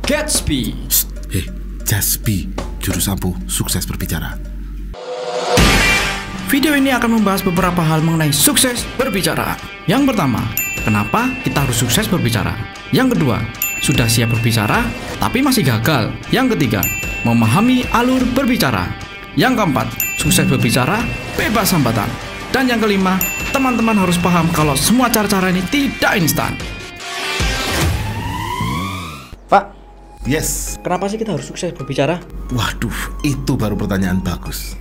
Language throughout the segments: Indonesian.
Gatsby. Jaspi, juru ampuh sukses berbicara. Video ini akan membahas beberapa hal mengenai sukses berbicara. Yang pertama, kenapa kita harus sukses berbicara? Yang kedua, sudah siap berbicara tapi masih gagal? Yang ketiga, memahami alur berbicara. Yang keempat, sukses berbicara bebas hambatan. Dan yang kelima, teman-teman harus paham kalau semua cara-cara ini tidak instan. Pak, Yes. kenapa sih kita harus sukses berbicara? Waduh, itu baru pertanyaan bagus.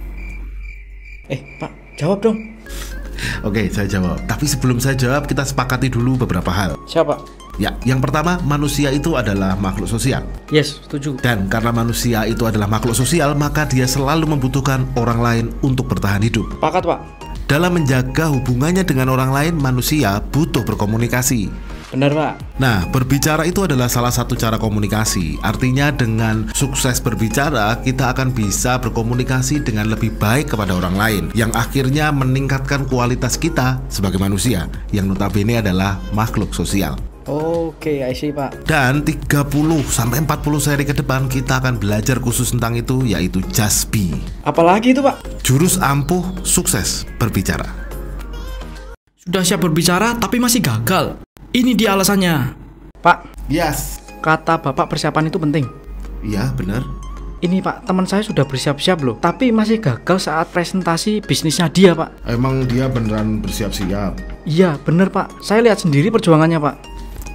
Pak, jawab dong. Oke, saya jawab. Tapi sebelum saya jawab, kita sepakati dulu beberapa hal. Siapa? Ya, yang pertama, manusia itu adalah makhluk sosial. Yes, setuju. Dan karena manusia itu adalah makhluk sosial, maka dia selalu membutuhkan orang lain untuk bertahan hidup. Sepakat, Pak. Dalam menjaga hubungannya dengan orang lain, manusia butuh berkomunikasi. Benar, Pak. Nah, berbicara itu adalah salah satu cara komunikasi. Artinya dengan sukses berbicara, kita akan bisa berkomunikasi dengan lebih baik kepada orang lain, yang akhirnya meningkatkan kualitas kita sebagai manusia, yang notabene adalah makhluk sosial. Oke, I see, Pak. Dan 30-40 seri ke depan kita akan belajar khusus tentang itu, yaitu Jaspi, Apalagi itu, Pak? jurus ampuh sukses berbicara. Sudah siap berbicara tapi masih gagal. Ini dia alasannya. Pak, Yes. kata Bapak persiapan itu penting. Iya, benar. Ini, Pak, teman saya sudah bersiap-siap loh, tapi masih gagal saat presentasi bisnisnya dia, Pak. Emang dia beneran bersiap-siap? Iya, bener, Pak. Saya lihat sendiri perjuangannya, Pak.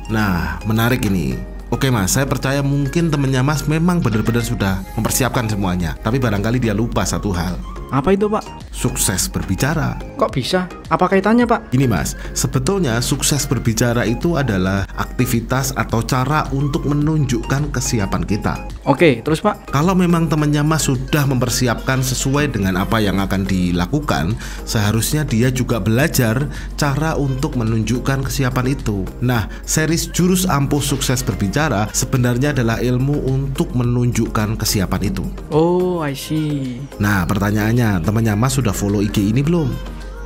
Nah, menarik ini. Oke Mas, saya percaya mungkin temennya Mas memang benar-benar sudah mempersiapkan semuanya. Tapi barangkali dia lupa satu hal. Apa itu, Pak? Sukses berbicara. Kok bisa? Apa kaitannya, Pak? Gini Mas, sebetulnya sukses berbicara itu adalah aktivitas atau cara untuk menunjukkan kesiapan kita. Oke, terus, Pak? Kalau memang temannya Mas sudah mempersiapkan sesuai dengan apa yang akan dilakukan, seharusnya dia juga belajar cara untuk menunjukkan kesiapan itu. Nah, series jurus ampuh sukses berbicara sebenarnya adalah ilmu untuk menunjukkan kesiapan itu. Oh, I see. Nah, pertanyaannya, temannya Mas sudah follow IG ini belum?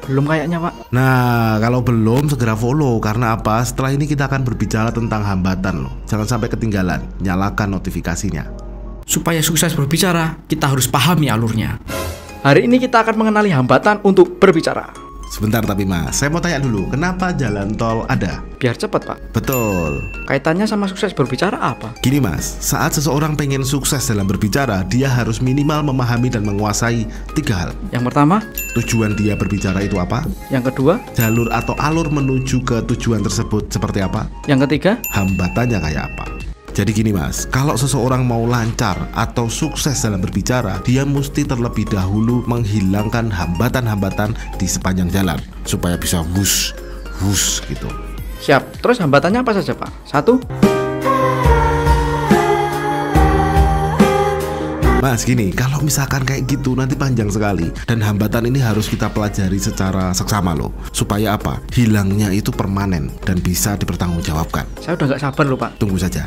Belum kayaknya, Pak. Nah, kalau belum segera follow. Karena apa? Setelah ini kita akan berbicara tentang hambatan loh. Jangan sampai ketinggalan. Nyalakan notifikasinya. Supaya sukses berbicara, kita harus pahami alurnya. Hari ini kita akan mengenali hambatan untuk berbicara. Sebentar tapi Mas, saya mau tanya dulu, kenapa jalan tol ada? Biar cepat, Pak. Betul. Kaitannya sama sukses berbicara apa? Gini Mas, saat seseorang pengen sukses dalam berbicara, dia harus minimal memahami dan menguasai 3 hal. Yang pertama, Tujuan dia berbicara itu apa? yang kedua, Jalur atau alur menuju ke tujuan tersebut seperti apa? yang ketiga. Hambatannya kayak apa? Jadi gini Mas, kalau seseorang mau lancar atau sukses dalam berbicara, dia mesti terlebih dahulu menghilangkan hambatan-hambatan di sepanjang jalan supaya bisa wush gitu. Siap. Terus hambatannya apa saja, Pak? 1. Mas gini, kalau misalkan kayak gitu nanti panjang sekali. Dan hambatan ini harus kita pelajari secara seksama loh. Supaya apa? Hilangnya itu permanen dan bisa dipertanggungjawabkan. Saya udah gak sabar loh, Pak. Tunggu saja.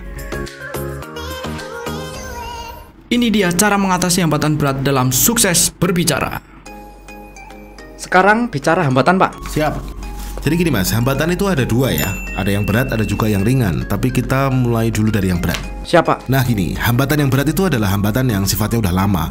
Ini dia cara mengatasi hambatan berat dalam sukses berbicara. Sekarang bicara hambatan, Pak. Siap. Jadi gini Mas, hambatan itu ada 2 ya. Ada yang berat, ada juga yang ringan. Tapi kita mulai dulu dari yang berat. Siapa? Nah gini, hambatan yang berat itu adalah hambatan yang sifatnya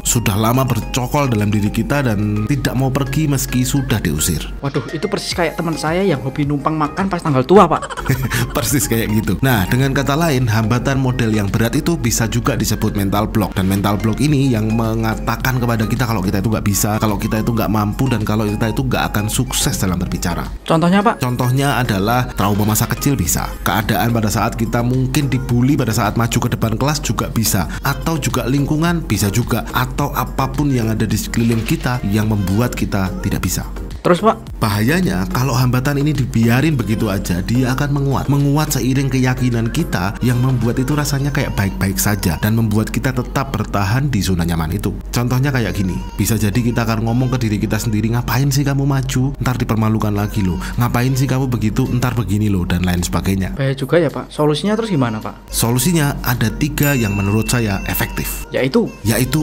sudah lama bercokol dalam diri kita dan tidak mau pergi meski sudah diusir. Waduh, itu persis kayak teman saya yang hobi numpang makan pas tanggal tua, Pak. Persis kayak gitu. Nah, dengan kata lain, hambatan model yang berat itu bisa juga disebut mental block. Dan mental block ini yang mengatakan kepada kita kalau kita itu nggak bisa, kalau kita itu nggak mampu, dan kalau kita itu nggak akan sukses dalam berbicara. Contohnya, Pak? Contohnya adalah trauma masa kecil bisa. Keadaan pada saat kita mungkin dibully pada saat maju ke depan kelas juga bisa. Atau juga lingkungan bisa juga. Atau apapun yang ada di sekeliling kita yang membuat kita tidak bisa. Terus, Pak? Bahayanya kalau hambatan ini dibiarin begitu aja, dia akan menguat seiring keyakinan kita yang membuat itu rasanya kayak baik-baik saja dan membuat kita tetap bertahan di zona nyaman itu. Contohnya kayak gini, bisa jadi kita akan ngomong ke diri kita sendiri, ngapain sih kamu maju, ntar dipermalukan lagi loh, ngapain sih kamu begitu, ntar begini loh, dan lain sebagainya. Bahaya juga ya, Pak. Solusinya terus gimana, Pak? Solusinya ada 3 yang menurut saya efektif, Yaitu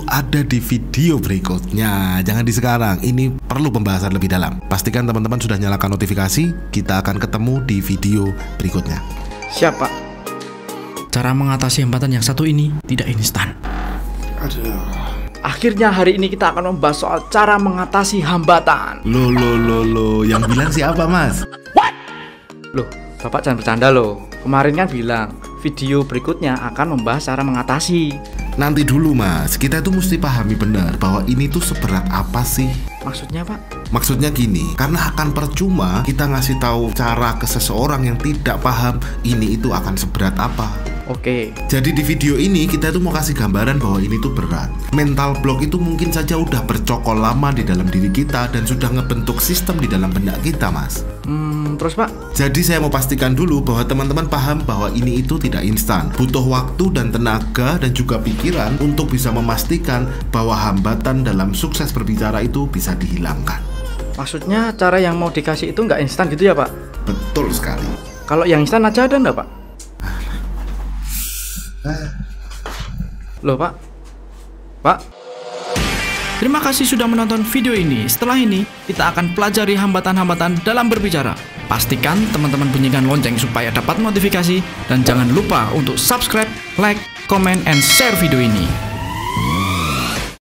ada di video berikutnya. Jangan di sekarang, ini perlu pembahasan lebih dalam. Pastikan teman-teman sudah nyalakan notifikasi. Kita akan ketemu di video berikutnya. Siap, Pak. cara mengatasi hambatan yang satu ini tidak instan. Aduh. Akhirnya hari ini kita akan membahas soal cara mengatasi hambatan. Loh, yang bilang siapa, Mas? Loh, Bapak jangan bercanda loh. Kemarin kan bilang video berikutnya akan membahas cara mengatasi. Nanti dulu, Mas. Kita itu mesti pahami benar bahwa ini tuh seberat apa sih? Maksudnya, Pak? Maksudnya gini, karena akan percuma kita ngasih tahu cara ke seseorang yang tidak paham ini itu akan seberat apa. Oke. Jadi di video ini kita tuh mau kasih gambaran bahwa ini tuh berat. Mental block itu mungkin saja udah bercokol lama di dalam diri kita dan sudah ngebentuk sistem di dalam benak kita, Mas. Terus, Pak? Jadi saya mau pastikan dulu bahwa teman-teman paham bahwa ini itu tidak instan. Butuh waktu dan tenaga dan juga pikiran untuk bisa memastikan bahwa hambatan dalam sukses berbicara itu bisa dihilangkan. Maksudnya cara yang mau dikasih itu nggak instan gitu ya, Pak? Betul sekali. Kalau yang instan aja ada nggak, Pak? Loh, Pak? Pak? Terima kasih sudah menonton video ini. Setelah ini, kita akan pelajari hambatan-hambatan dalam berbicara. Pastikan teman-teman bunyikan lonceng supaya dapat notifikasi. Dan jangan lupa untuk subscribe, like, comment, and share video ini.